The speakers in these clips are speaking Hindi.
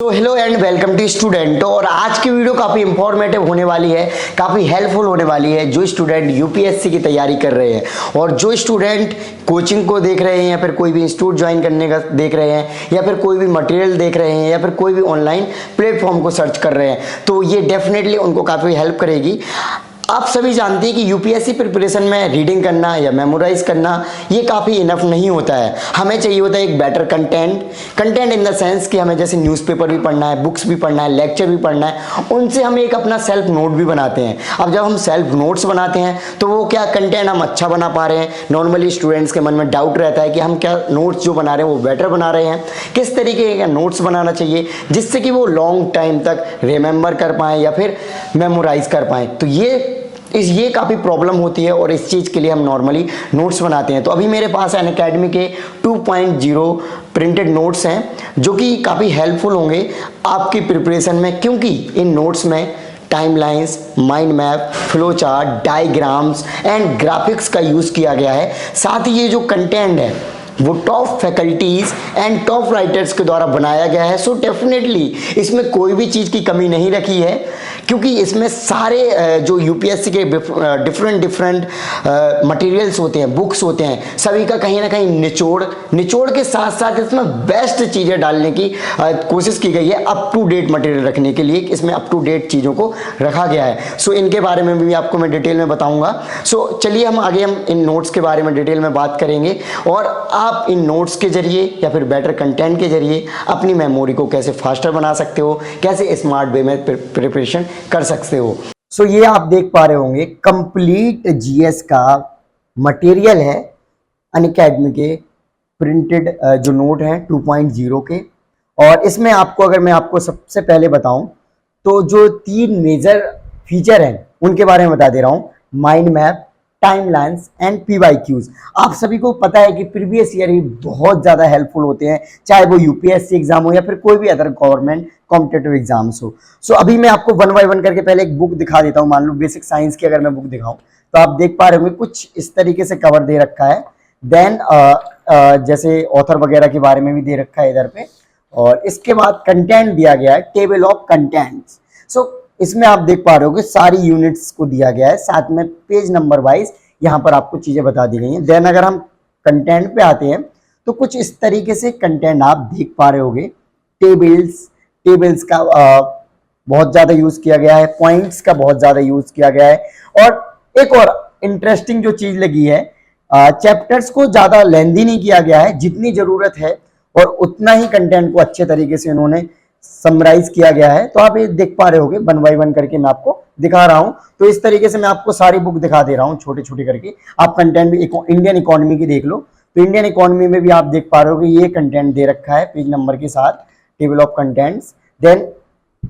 तो hello and welcome to student. और आज की वीडियो काफ़ी इंफॉर्मेटिव होने वाली है, काफ़ी हेल्पफुल होने वाली है जो स्टूडेंट यूपीएससी की तैयारी कर रहे हैं और जो स्टूडेंट कोचिंग को देख रहे हैं या फिर कोई भी इंस्टीट्यूट ज्वाइन करने का देख रहे हैं या फिर कोई भी मटेरियल देख रहे हैं या फिर कोई भी ऑनलाइन प्लेटफॉर्म को सर्च कर रहे हैं, तो ये डेफिनेटली उनको काफ़ी हेल्प करेगी। आप सभी जानते हैं कि यूपीएससी प्रिपरेशन में रीडिंग करना या मेमोराइज करना ये काफ़ी इनफ नहीं होता है। हमें चाहिए होता है एक better content in the sense कि हमें जैसे न्यूज़पेपर भी पढ़ना है, बुक्स भी पढ़ना है, लेक्चर भी पढ़ना है, उनसे हम एक अपना सेल्फ नोट भी बनाते हैं। अब जब हम सेल्फ नोट्स बनाते हैं तो वो क्या कंटेंट हम अच्छा बना पा रहे हैं। नॉर्मली स्टूडेंट्स के मन में डाउट रहता है कि हम क्या नोट्स जो बना रहे हैं वो बेटर बना रहे हैं, किस तरीके के नोट्स बनाना चाहिए जिससे कि वो लॉन्ग टाइम तक रिमेंबर कर पाएँ या फिर मेमोराइज कर पाएँ। तो ये काफ़ी प्रॉब्लम होती है और इस चीज़ के लिए हम नॉर्मली नोट्स बनाते हैं। तो अभी मेरे पास अनअकैडमी के 2.0 प्रिंटेड नोट्स हैं जो कि काफ़ी हेल्पफुल होंगे आपकी प्रिपरेशन में, क्योंकि इन नोट्स में timelines, mind map, flow chart, diagrams and graphics का यूज़ किया गया है। साथ ही ये जो कंटेंट है वो top faculties and top writers के द्वारा बनाया गया है। सो डेफिनेटली इसमें कोई भी चीज़ की कमी नहीं रखी है, क्योंकि इसमें सारे जो यूपीएससी के डिफरेंट मटेरियल्स होते हैं, बुक्स होते हैं, सभी का कहीं ना कहीं निचोड़ के साथ साथ इसमें बेस्ट चीज़ें डालने की कोशिश की गई है। अप टू डेट मटेरियल रखने के लिए इसमें अप टू डेट चीज़ों को रखा गया है। सो इनके बारे में भी आपको मैं डिटेल में बताऊंगा। सो चलिए हम आगे इन नोट्स के बारे में डिटेल में बात करेंगे और आप इन नोट्स के जरिए या फिर बेटर कंटेंट के जरिए अपनी मेमोरी को कैसे फास्टर बना सकते हो, कैसे स्मार्ट वे में प्रिपरेशन कर सकते हो। सो ये आप देख पा रहे होंगे कंप्लीट जीएस का मटेरियल है अनअकैडमी के प्रिंटेड जो नोट हैं 2.0 के। और इसमें आपको अगर मैं आपको सबसे पहले बताऊं तो जो 3 मेजर फीचर हैं उनके बारे में बता दे रहा हूं। Mind map, timelines and PYQs. आप सभी को पता है कि प्रीवियस ईयर ही बहुत ज़्यादा हेल्पफुल होते हैं, चाहे वो यूपीएससी एग्जाम हो या फिर कोई भी अदर गवर्नमेंट कॉम्पिटेटिव एग्जाम्स हो। सो अभी मैं आपको वन बाय वन करके पहले एक बुक दिखा देता हूँ। मान लो बेसिक साइंस की अगर मैं बुक दिखाऊं तो आप देख पा रहे होंगे कुछ इस तरीके से कवर दे रखा है। देन जैसे ऑथर वगैरह के बारे में भी दे रखा है इधर पे। और इसके बाद कंटेंट दिया गया है, टेबल ऑफ कंटेंट्स। सो इसमें आप देख पा रहे हो कि सारी यूनिट्स को दिया गया है, साथ में पेज नंबर वाइज यहाँ पर आपको चीजें बता दी गई हैं। देन अगर हम कंटेंट पे आते हैं तो कुछ इस तरीके से कंटेंट आप देख पा रहे होगे। टेबल्स का बहुत ज्यादा यूज किया गया है, पॉइंट्स का बहुत ज्यादा यूज किया गया है। और एक और इंटरेस्टिंग जो चीज लगी है, चैप्टर्स को ज्यादा लेंदी नहीं किया गया है, जितनी जरूरत है और उतना ही कंटेंट को अच्छे तरीके से इन्होंने समराइज किया गया है। तो आप ये देख पा रहे होगे, वन बाय वन करके मैं आपको दिखा रहा हूं। तो इस तरीके से मैं आपको सारी बुक दिखा दे रहा हूं छोटे छोटे करके। आप कंटेंट भी इंडियन इकोनॉमी की देख लो, तो इंडियन इकोनॉमी में भी आप देख पा रहे हो कि ये कंटेंट दे रखा है पेज नंबर के साथ, table of contents. Then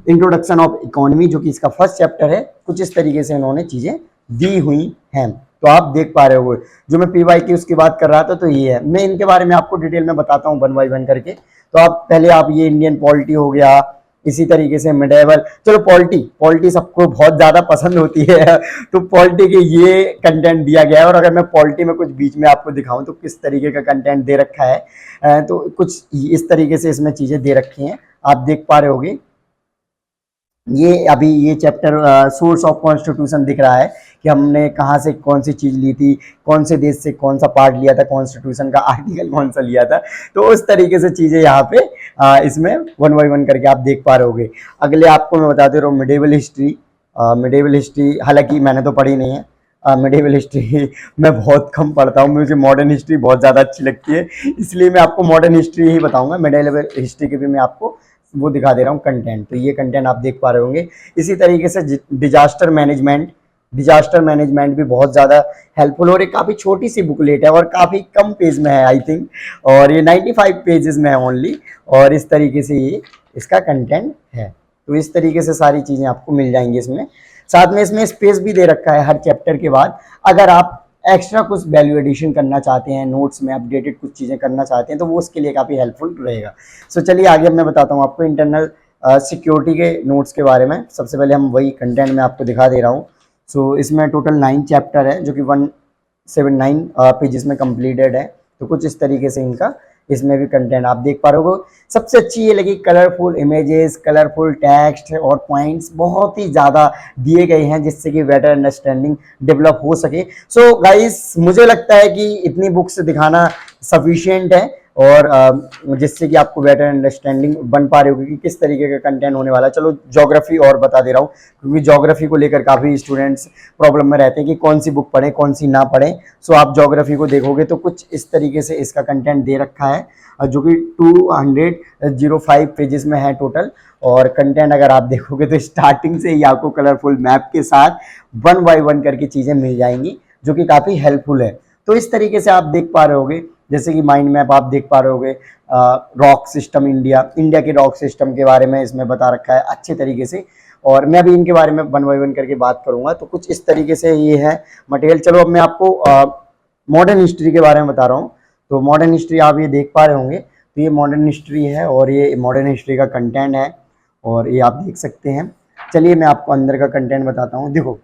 introduction of economy जो कि इसका फर्स्ट चैप्टर है, कुछ इस तरीके से इन्होंने चीजें दी हुई हैं। तो आप देख पा रहे हो जो मैं पीवाई की उसकी बात कर रहा था, तो ये है। मैं इनके बारे में आपको डिटेल में बताता हूँ वन बाय वन करके। तो आप पहले आप ये इंडियन पॉलिटी हो गया, इसी तरीके से मिडेवल, चलो पॉलिटी सबको बहुत ज्यादा पसंद होती है तो पॉलिटी के ये कंटेंट दिया गया है। और अगर मैं पॉलिटी में कुछ बीच में आपको दिखाऊं तो किस तरीके का कंटेंट दे रखा है, तो कुछ इस तरीके से इसमें चीजें दे रखी हैं, आप देख पा रहे होगे। ये अभी ये चैप्टर सोर्स ऑफ कॉन्स्टिट्यूशन दिख रहा है कि हमने कहाँ से कौन सी चीज़ ली थी, कौन से देश से कौन सा पार्ट लिया था, कॉन्स्टिट्यूशन का आर्टिकल कौन सा लिया था। तो उस तरीके से चीज़ें यहाँ पे इसमें वन बाय वन करके आप देख पा रहे होगे। अगले आपको मैं बता दे रहा हूँ मिडेवल हिस्ट्री, हालांकि मैंने तो पढ़ी नहीं है मिडेवल हिस्ट्री मैं बहुत कम पढ़ता हूँ, मुझे मॉडर्न हिस्ट्री बहुत ज़्यादा अच्छी लगती है, इसलिए मैं आपको मॉडर्न हिस्ट्री ही बताऊँगा। मिडेवल हिस्ट्री के भी मैं आपको वो दिखा दे रहा हूँ कंटेंट। तो ये कंटेंट आप देख पा रहे होंगे। इसी तरीके से डिजास्टर मैनेजमेंट भी बहुत ज़्यादा हेल्पफुल, और एक काफ़ी छोटी सी बुकलेट है और काफ़ी कम पेज में है आई थिंक, और ये 95 पेजेस में है ओनली। और इस तरीके से ये इसका कंटेंट है। तो इस तरीके से सारी चीज़ें आपको मिल जाएंगी इसमें। साथ में इसमें स्पेस भी दे रखा है हर चैप्टर के बाद। अगर आप एक्स्ट्रा कुछ वैल्यू एडिशन करना चाहते हैं, नोट्स में अपडेटेड कुछ चीज़ें करना चाहते हैं, तो वो उसके लिए काफ़ी हेल्पफुल रहेगा। सो चलिए आगे मैं बताता हूँ आपको इंटरनल सिक्योरिटी के नोट्स के बारे में। सबसे पहले हम वही कंटेंट में आपको दिखा दे रहा हूँ। सो इसमें टोटल 9 चैप्टर है जो कि 179 पेजेस में कंप्लीटेड है। तो कुछ इस तरीके से इनका इसमें भी कंटेंट आप देख पा रहे हो। सबसे अच्छी ये लगी कलरफुल इमेजेस, कलरफुल टेक्स्ट और पॉइंट्स बहुत ही ज़्यादा दिए गए हैं जिससे कि बेटर अंडरस्टैंडिंग डेवलप हो सके। सो गाइस मुझे लगता है कि इतनी बुक्स दिखाना सफिशिएंट है और जिससे कि आपको बेटर अंडरस्टैंडिंग बन पा रही होगी कि किस तरीके का कंटेंट होने वाला है। चलो ज्योग्राफी और बता दे रहा हूँ, क्योंकि ज्योग्राफी को लेकर काफ़ी स्टूडेंट्स प्रॉब्लम में रहते हैं कि कौन सी बुक पढ़ें कौन सी ना पढ़ें। सो आप ज्योग्राफी को देखोगे तो कुछ इस तरीके से इसका कंटेंट दे रखा है जो कि 205 पेजेस में है टोटल। और कंटेंट अगर आप देखोगे तो स्टार्टिंग से ही आपको कलरफुल मैप के साथ 1 बाय 1 करके चीज़ें मिल जाएंगी जो कि काफ़ी हेल्पफुल है। तो इस तरीके से आप देख पा रहे होगे, जैसे कि माइंड मैप आप देख पा रहे होगे, रॉक सिस्टम इंडिया के रॉक सिस्टम के बारे में इसमें बता रखा है अच्छे तरीके से। और मैं भी इनके बारे में 1 बाय 1 करके बात करूंगा। तो कुछ इस तरीके से ये है मटेरियल। चलो अब मैं आपको मॉडर्न हिस्ट्री के बारे में बता रहा हूँ। तो मॉडर्न हिस्ट्री आप ये देख पा रहे होंगे, तो ये मॉडर्न हिस्ट्री है और ये मॉडर्न हिस्ट्री का कंटेंट है और ये आप देख सकते हैं। चलिए मैं आपको अंदर का कंटेंट बताता हूँ। देखो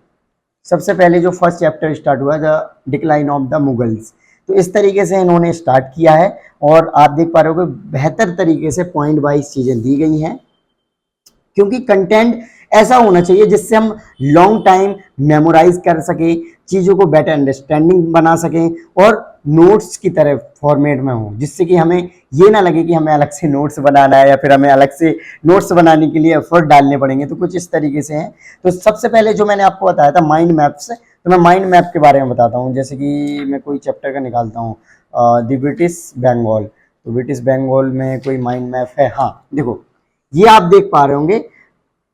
सबसे पहले जो फर्स्ट चैप्टर स्टार्ट हुआ the decline of the Mughals, तो इस तरीके से इन्होंने स्टार्ट किया है और आप देख पा रहे हो कि बेहतर तरीके से पॉइंट वाइज चीज़ें दी गई हैं, क्योंकि कंटेंट ऐसा होना चाहिए जिससे हम लॉन्ग टाइम मेमोराइज कर सकें, चीज़ों को बेटर अंडरस्टैंडिंग बना सकें और नोट्स की तरह फॉर्मेट में हो, जिससे कि हमें ये ना लगे कि हमें अलग से नोट्स बनाना है या फिर हमें अलग से नोट्स बनाने के लिए एफर्ट डालने पड़ेंगे। तो कुछ इस तरीके से हैं। तो सबसे पहले जो मैंने आपको बताया था माइंड मैप्स, तो मैं माइंड मैप के बारे में बताता हूँ। जैसे कि मैं कोई चैप्टर का निकालता हूँ, द ब्रिटिश बंगाल। तो ब्रिटिश बंगाल में कोई माइंड मैप है। हाँ देखो ये आप देख पा रहे होंगे,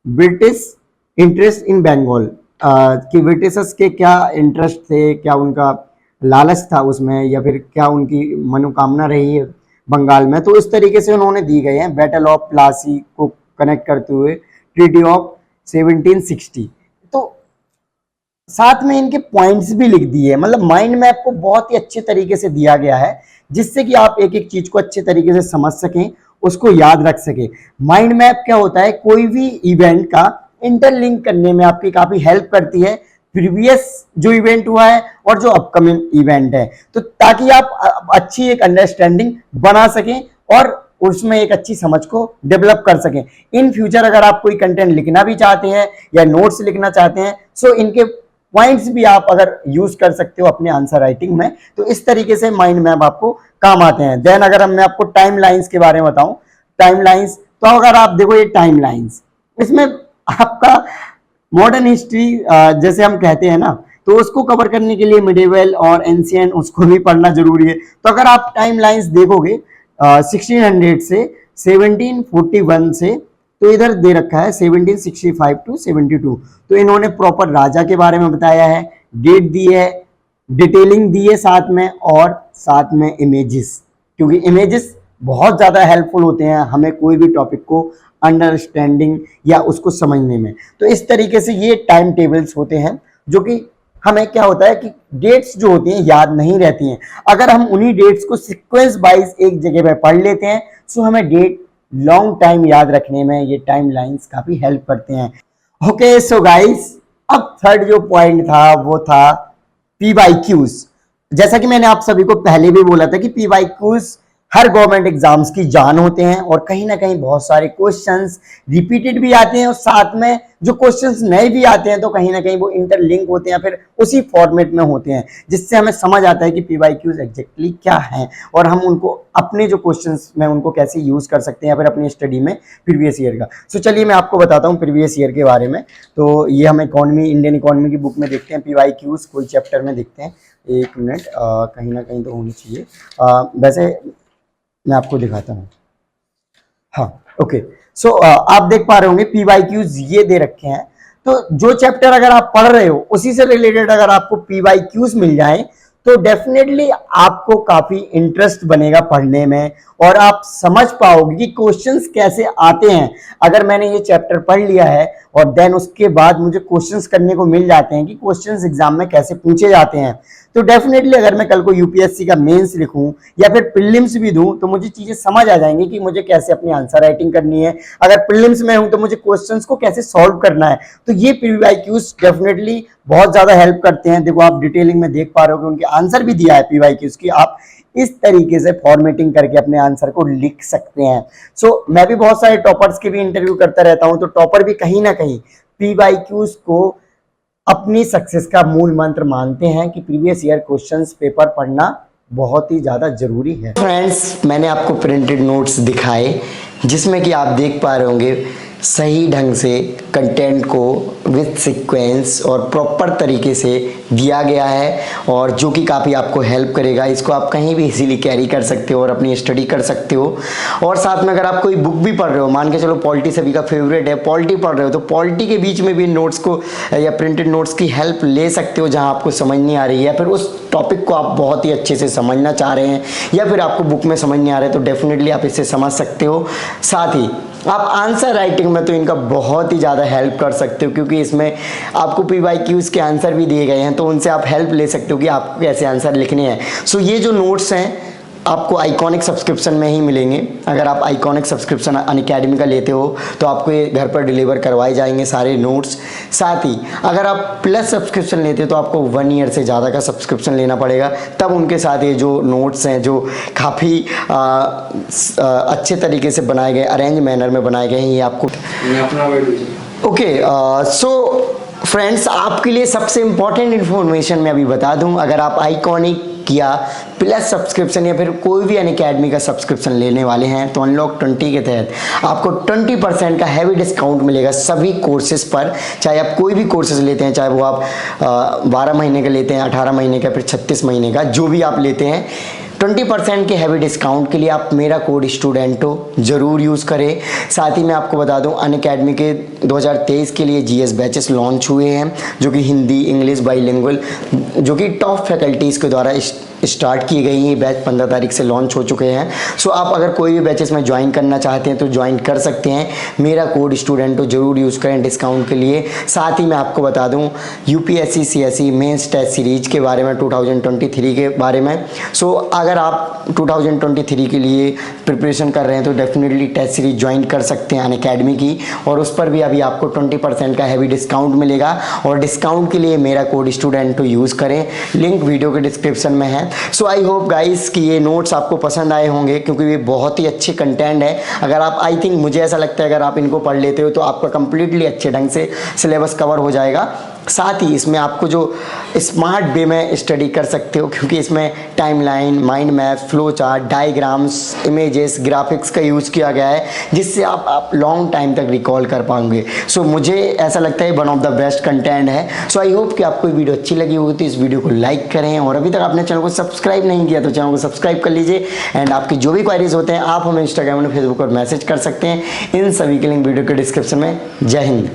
ब्रिटिश इंटरेस्ट इन बंगाल, कि ब्रिटिशर्स के क्या इंटरेस्ट थे, क्या उनका लालच था उसमें या फिर क्या उनकी मनोकामना रही है बंगाल में। तो इस तरीके से उन्होंने दी गए हैं। बैटल ऑफ प्लासी को कनेक्ट करते हुए ट्रीटी ऑफ 1760, तो साथ में इनके पॉइंट्स भी लिख दिए। मतलब माइंड मैप को बहुत ही अच्छे तरीके से दिया गया है जिससे कि आप एक एक चीज को अच्छे तरीके से समझ सकें, उसको याद रख सकें। माइंड मैप क्या होता है, कोई भी इवेंट का इंटरलिंक करने में आपकी काफी हेल्प करती है, प्रीवियस जो इवेंट हुआ है और जो अपकमिंग इवेंट है, तो ताकि आप अच्छी एक अंडरस्टैंडिंग बना सकें और उसमें एक अच्छी समझ को डेवलप कर सकें। इन फ्यूचर अगर आप कोई कंटेंट लिखना भी चाहते हैं या नोट्स लिखना चाहते हैं, सो इनके पॉइंट्स भी आप अगर यूज कर सकते हो अपने आंसर राइटिंग में। तो इस तरीके से माइंड मैप आपको काम आते हैं। देन अगर मैं आपको टाइम लाइंस के बारे में बताऊं, टाइम लाइंस, तो अगर आप देखो ये टाइम लाइंस, इसमें आपका मॉडर्न हिस्ट्री जैसे हम कहते हैं ना, तो उसको कवर करने के लिए मिडिवल और एंशिएंट उसको भी पढ़ना जरूरी है। तो अगर आप टाइम लाइंस देखोगे 1600 से 1741 से, तो इधर दे रखा है 1765 टू 72। तो इन्होंने प्रॉपर राजा के बारे में बताया है, डेट दी है, डिटेलिंग दी है साथ में, और साथ में इमेजेस, क्योंकि इमेजेस बहुत ज़्यादा हेल्पफुल होते हैं हमें कोई भी टॉपिक को अंडरस्टैंडिंग या उसको समझने में। तो इस तरीके से ये टाइम टेबल्स होते हैं जो कि हमें क्या होता है कि डेट्स जो होती हैं याद नहीं रहती हैं। अगर हम उन्हीं डेट्स को सीक्वेंस वाइज एक जगह पे पढ़ लेते हैं, सो हमें डेट लॉन्ग टाइम याद रखने में ये टाइम लाइंस काफी हेल्प करते हैं। ओके सो गाइस, अब थर्ड जो पॉइंट था वो था PYQs। जैसा कि मैंने आप सभी को पहले भी बोला था कि PYQs हर गवर्नमेंट एग्जाम्स की जान होते हैं और कहीं ना कहीं बहुत सारे क्वेश्चंस रिपीटेड भी आते हैं और साथ में जो क्वेश्चंस नए भी आते हैं तो कहीं ना कहीं वो इंटरलिंक होते हैं, फिर उसी फॉर्मेट में होते हैं, जिससे हमें समझ आता है कि PYQs एग्जैक्टली क्या हैं और हम उनको अपने जो क्वेश्चंस में उनको कैसे यूज कर सकते हैं या फिर अपनी स्टडी में प्रीवियस ईयर का। सो चलिए मैं आपको बताता हूँ प्रीवियस ईयर के बारे में। तो ये हम इकोनॉमी, इंडियन इकोनॉमी की बुक में देखते हैं PYQs, कोई चैप्टर में देखते हैं। एक मिनट, कहीं ना कहीं तो होनी चाहिए। वैसे मैं आपको दिखाता हूँ। हाँ ओके, सो आप देख पा रहे होंगे PYQs ये दे रखे हैं। तो जो चैप्टर अगर आप पढ़ रहे हो उसी से रिलेटेड अगर आपको PYQs मिल जाए तो डेफिनेटली आपको काफी इंटरेस्ट बनेगा पढ़ने में और आप समझ पाओगे कि क्वेश्चंस कैसे आते हैं। अगर मैंने ये चैप्टर पढ़ लिया है और देन उसके बाद मुझे क्वेश्चंस करने को मिल जाते हैं कि क्वेश्चंस एग्जाम में कैसे पूछे जाते हैं, तो डेफिनेटली अगर मैं कल को यूपीएससी का मेंस लिखूं या फिर प्रीलिम्स भी दूं तो मुझे चीजें समझ आ जाएंगी कि मुझे कैसे अपनी आंसर राइटिंग करनी है। अगर प्रीलिम्स में हूं तो मुझे क्वेश्चंस को कैसे सॉल्व करना है। तो ये पीवाईक्यूज डेफिनेटली बहुत ज्यादा हेल्प करते हैं। देखो आप डिटेलिंग में देख पा रहे हो कि उनके आंसर भी दिया है पीवाईक्यूज की, आप इस तरीके से फॉर्मेटिंग करके अपने आंसर को लिख सकते हैं। सो मैं भी बहुत सारे टॉपर्स के भी इंटरव्यू करता रहता हूं, तो टॉपर भी कहीं ना कहीं पीवाईक्यूज को अपनी सक्सेस का मूल मंत्र मानते हैं कि प्रीवियस ईयर क्वेश्चंस पेपर पढ़ना बहुत ही ज्यादा जरूरी है। फ्रेंड्स, मैंने आपको प्रिंटेड नोट्स दिखाए जिसमें कि आप देख पा रहे होंगे सही ढंग से कंटेंट को विथ सीक्वेंस और प्रॉपर तरीके से दिया गया है, और जो कि काफ़ी आपको हेल्प करेगा। इसको आप कहीं भी इजीली कैरी कर सकते हो और अपनी स्टडी कर सकते हो। और साथ में अगर आप कोई बुक भी पढ़ रहे हो, मान के चलो पॉलिटी सभी का फेवरेट है, पॉलिटी पढ़ रहे हो, तो पॉलिटी के बीच में भी नोट्स को या प्रिंटेड नोट्स की हेल्प ले सकते हो जहाँ आपको समझ नहीं आ रही है, फिर उस टॉपिक को आप बहुत ही अच्छे से समझना चाह रहे हैं या फिर आपको बुक में समझ नहीं आ रहा है, तो डेफिनेटली आप इससे समझ सकते हो। साथ ही आप आंसर राइटिंग में तो इनका बहुत ही ज़्यादा हेल्प कर सकते हो, क्योंकि इसमें आपको पीवाईक्यूज़ के आंसर भी दिए गए हैं, तो उनसे आप हेल्प ले सकते हो कि आपको कैसे आंसर लिखने हैं। सो ये जो नोट्स हैं आपको आइकॉनिक सब्सक्रिप्शन में ही मिलेंगे। अगर आप आइकॉनिक सब्सक्रिप्शन अनअकैडमी का लेते हो तो आपको ये घर पर डिलीवर करवाए जाएंगे सारे नोट्स। साथ ही अगर आप प्लस सब्सक्रिप्शन लेते हो तो आपको 1 ईयर से ज़्यादा का सब्सक्रिप्शन लेना पड़ेगा, तब उनके साथ ये जो नोट्स हैं जो काफ़ी अच्छे तरीके से बनाए गए, अरेंज मैनर में बनाए गए हैं, ये आपको ओके। सो फ्रेंड्स, आपके लिए सबसे इंपॉर्टेंट इन्फॉर्मेशन मैं अभी बता दूं, अगर आप आइकॉनिक या प्लस सब्सक्रिप्शन या फिर कोई भी अनअकैडमी का सब्सक्रिप्शन लेने वाले हैं तो अनलॉक 20 के तहत आपको 20% का हैवी डिस्काउंट मिलेगा सभी कोर्सेज पर। चाहे आप कोई भी कोर्सेज लेते हैं, चाहे वो आप 12 महीने का लेते हैं, 18 महीने का, फिर 36 महीने का, जो भी आप लेते हैं, 20% के हैवी डिस्काउंट के लिए आप मेरा कोड स्टूडेंटो जरूर यूज़ करें। साथ ही मैं आपको बता दूं अनअकैडमी के 2023 के लिए जीएस बैचेस लॉन्च हुए हैं, जो कि हिंदी इंग्लिश बाइलिंगुअल, जो कि टॉप फैकल्टीज़ के द्वारा स्टार्ट की गई हैं। बैच 15 तारीख से लॉन्च हो चुके हैं। सो आप अगर कोई भी बैचेस में ज्वाइन करना चाहते हैं तो ज्वाइन कर सकते हैं। मेरा कोड स्टूडेंटो जरूर यूज़ करें डिस्काउंट के लिए। साथ ही मैं आपको बता दूं UPSC CSE mains test series के बारे में 2023 के बारे में। सो अगर आप 2023 के लिए प्रिपरेशन कर रहे हैं तो डेफिनेटली टेस्ट सीरीज ज्वाइन कर सकते हैं अनअकैडमी की, और उस पर भी अभी आपको 20% का हैवी डिस्काउंट मिलेगा। और डिस्काउंट के लिए मेरा कोड स्टूडेंटो यूज़ करें, लिंक वीडियो के डिस्क्रिप्शन में है। सो आई होप गाइस कि ये नोट्स आपको पसंद आए होंगे, क्योंकि ये बहुत ही अच्छे कंटेंट है। अगर आप, आई थिंक मुझे ऐसा लगता है, अगर आप इनको पढ़ लेते हो तो आपका कंप्लीटली अच्छे ढंग से सिलेबस कवर हो जाएगा। साथ ही इसमें आपको जो स्मार्ट वे में स्टडी कर सकते हो, क्योंकि इसमें timeline, mind map, flow chart, diagrams, images, graphics का यूज़ किया गया है, जिससे आप लॉन्ग टाइम तक रिकॉल कर पाएंगे। सो मुझे ऐसा लगता है one of the best content है। सो आई होप कि आपको ये वीडियो अच्छी लगी होगी, तो इस वीडियो को लाइक करें, और अभी तक आपने चैनल को सब्सक्राइब नहीं किया तो चैनल को सब्सक्राइब कर लीजिए। एंड आपकी जो भी क्वारीज होते हैं आप हमें इंस्टाग्राम और फेसबुक पर मैसेज कर सकते हैं। इन सभी के लिंक वीडियो के डिस्क्रिप्शन में। जय हिंद।